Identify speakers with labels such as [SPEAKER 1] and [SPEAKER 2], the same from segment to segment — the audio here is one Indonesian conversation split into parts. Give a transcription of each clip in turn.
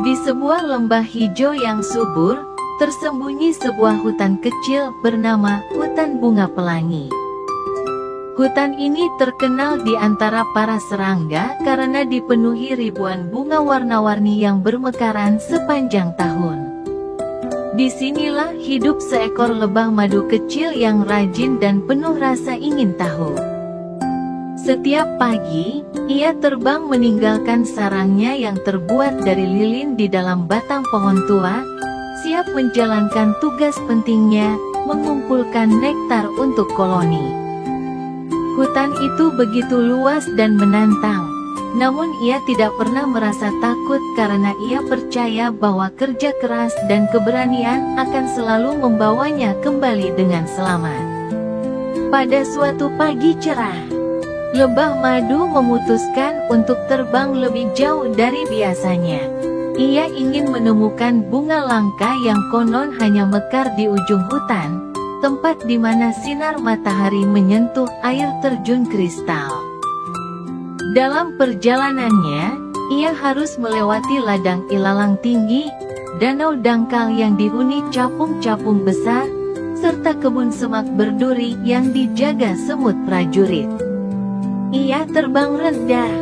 [SPEAKER 1] Di sebuah lembah hijau yang subur, tersembunyi sebuah hutan kecil bernama Hutan Bunga Pelangi. Hutan ini terkenal di antara para serangga karena dipenuhi ribuan bunga warna-warni yang bermekaran sepanjang tahun. Disinilah hidup seekor lebah madu kecil yang rajin dan penuh rasa ingin tahu. Setiap pagi, ia terbang meninggalkan sarangnya yang terbuat dari lilin di dalam batang pohon tua, siap menjalankan tugas pentingnya, mengumpulkan nektar untuk koloni. Hutan itu begitu luas dan menantang. Namun ia tidak pernah merasa takut karena ia percaya bahwa kerja keras dan keberanian akan selalu membawanya kembali dengan selamat. Pada suatu pagi cerah, lebah madu memutuskan untuk terbang lebih jauh dari biasanya. Ia ingin menemukan bunga langka yang konon hanya mekar di ujung hutan, tempat di mana sinar matahari menyentuh air terjun kristal. Dalam perjalanannya, ia harus melewati ladang ilalang tinggi, danau dangkal yang dihuni capung-capung besar, serta kebun semak berduri yang dijaga semut prajurit. Ia terbang rendah,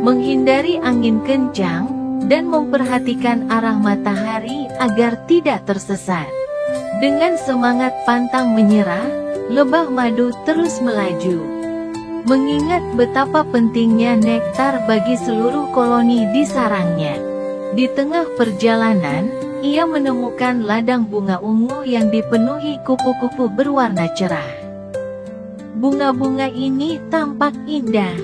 [SPEAKER 1] menghindari angin kencang, dan memperhatikan arah matahari agar tidak tersesat. Dengan semangat pantang menyerah, lebah madu terus melaju. Mengingat betapa pentingnya nektar bagi seluruh koloni di sarangnya. Di tengah perjalanan, ia menemukan ladang bunga ungu yang dipenuhi kupu-kupu berwarna cerah. Bunga-bunga ini tampak indah,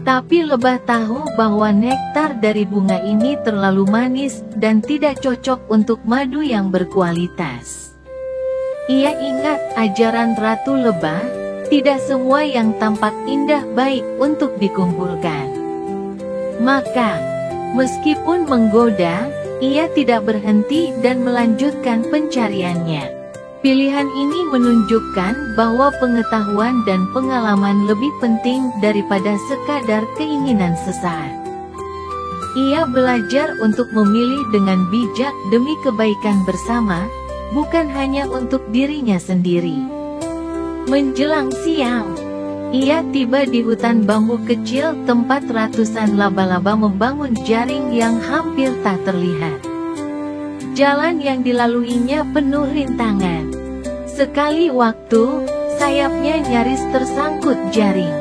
[SPEAKER 1] tapi lebah tahu bahwa nektar dari bunga ini terlalu manis dan tidak cocok untuk madu yang berkualitas. Ia ingat ajaran Ratu Lebah, tidak semua yang tampak indah baik untuk dikumpulkan. Maka, meskipun menggoda, ia tidak berhenti dan melanjutkan pencariannya. Pilihan ini menunjukkan bahwa pengetahuan dan pengalaman lebih penting daripada sekadar keinginan sesaat. Ia belajar untuk memilih dengan bijak demi kebaikan bersama, bukan hanya untuk dirinya sendiri. Menjelang siang, ia tiba di hutan bambu kecil tempat ratusan laba-laba membangun jaring yang hampir tak terlihat. Jalan yang dilaluinya penuh rintangan. Sekali waktu, sayapnya nyaris tersangkut jaring.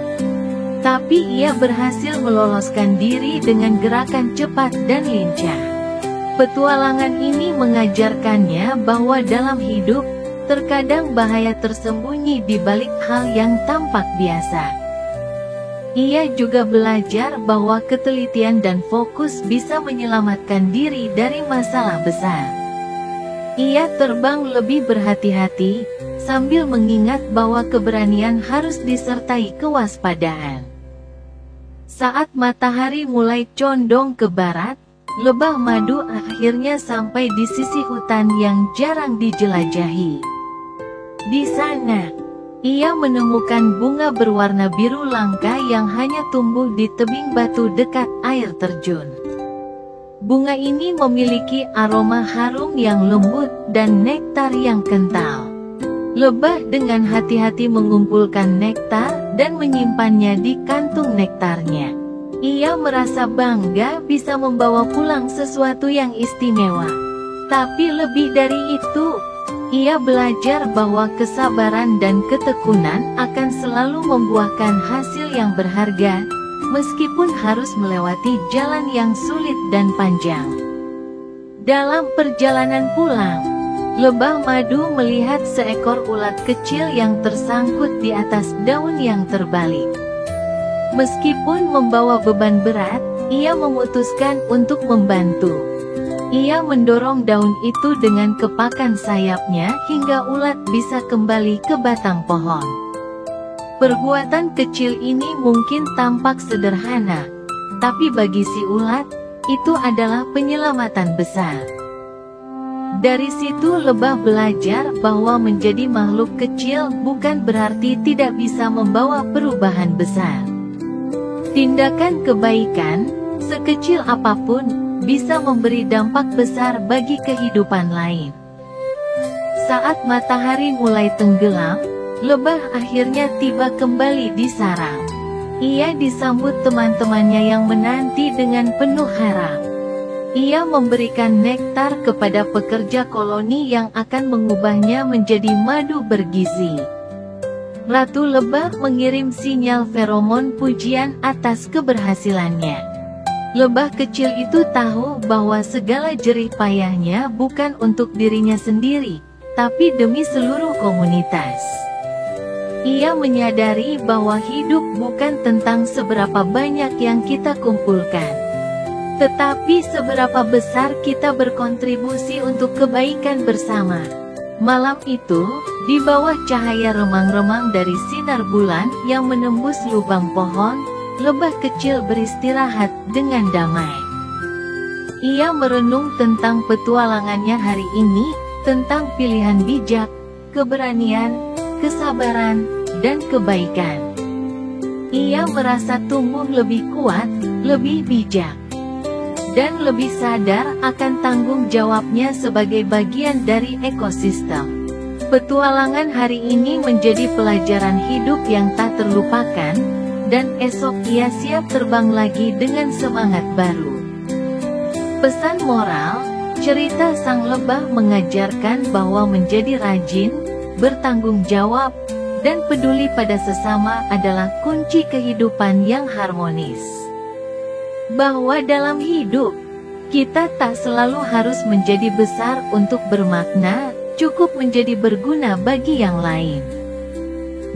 [SPEAKER 1] Tapi ia berhasil meloloskan diri dengan gerakan cepat dan lincah. Petualangan ini mengajarkannya bahwa dalam hidup, terkadang bahaya tersembunyi di balik hal yang tampak biasa. Ia juga belajar bahwa ketelitian dan fokus bisa menyelamatkan diri dari masalah besar. Ia terbang lebih berhati-hati, sambil mengingat bahwa keberanian harus disertai kewaspadaan. Saat matahari mulai condong ke barat, lebah madu akhirnya sampai di sisi hutan yang jarang dijelajahi. Di sana, ia menemukan bunga berwarna biru langka yang hanya tumbuh di tebing batu dekat air terjun. Bunga ini memiliki aroma harum yang lembut dan nektar yang kental. Lebah dengan hati-hati mengumpulkan nektar dan menyimpannya di kantung nektarnya. Ia merasa bangga bisa membawa pulang sesuatu yang istimewa. Tapi lebih dari itu, ia belajar bahwa kesabaran dan ketekunan akan selalu membuahkan hasil yang berharga, meskipun harus melewati jalan yang sulit dan panjang. Dalam perjalanan pulang, lebah madu melihat seekor ulat kecil yang tersangkut di atas daun yang terbalik. Meskipun membawa beban berat, ia memutuskan untuk membantu. Ia mendorong daun itu dengan kepakan sayapnya hingga ulat bisa kembali ke batang pohon. Perbuatan kecil ini mungkin tampak sederhana, tapi bagi si ulat, itu adalah penyelamatan besar. Dari situ lebah belajar bahwa menjadi makhluk kecil bukan berarti tidak bisa membawa perubahan besar. Tindakan kebaikan, sekecil apapun, bisa memberi dampak besar bagi kehidupan lain. Saat matahari mulai tenggelam, lebah akhirnya tiba kembali di sarang. Ia disambut teman-temannya yang menanti dengan penuh harap. Ia memberikan nektar kepada pekerja koloni yang akan mengubahnya menjadi madu bergizi. Ratu lebah mengirim sinyal feromon pujian atas keberhasilannya. Lebah kecil itu tahu bahwa segala jerih payahnya bukan untuk dirinya sendiri, tapi demi seluruh komunitas. Ia menyadari bahwa hidup bukan tentang seberapa banyak yang kita kumpulkan, tetapi seberapa besar kita berkontribusi untuk kebaikan bersama. Malam itu, di bawah cahaya remang-remang dari sinar bulan yang menembus lubang pohon, lebah kecil beristirahat dengan damai. Ia merenung tentang petualangannya hari ini, tentang pilihan bijak, keberanian, kesabaran, dan kebaikan. Ia merasa tumbuh lebih kuat, lebih bijak, dan lebih sadar akan tanggung jawabnya sebagai bagian dari ekosistem. Petualangan hari ini menjadi pelajaran hidup yang tak terlupakan, dan esok ia siap terbang lagi dengan semangat baru. Pesan moral, cerita sang lebah mengajarkan bahwa menjadi rajin, bertanggung jawab, dan peduli pada sesama adalah kunci kehidupan yang harmonis. Bahwa dalam hidup, kita tak selalu harus menjadi besar untuk bermakna, cukup menjadi berguna bagi yang lain.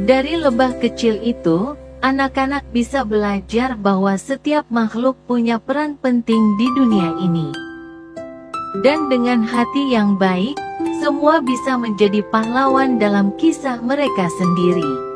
[SPEAKER 1] Dari lebah kecil itu, anak-anak bisa belajar bahwa setiap makhluk punya peran penting di dunia ini. Dan dengan hati yang baik, semua bisa menjadi pahlawan dalam kisah mereka sendiri.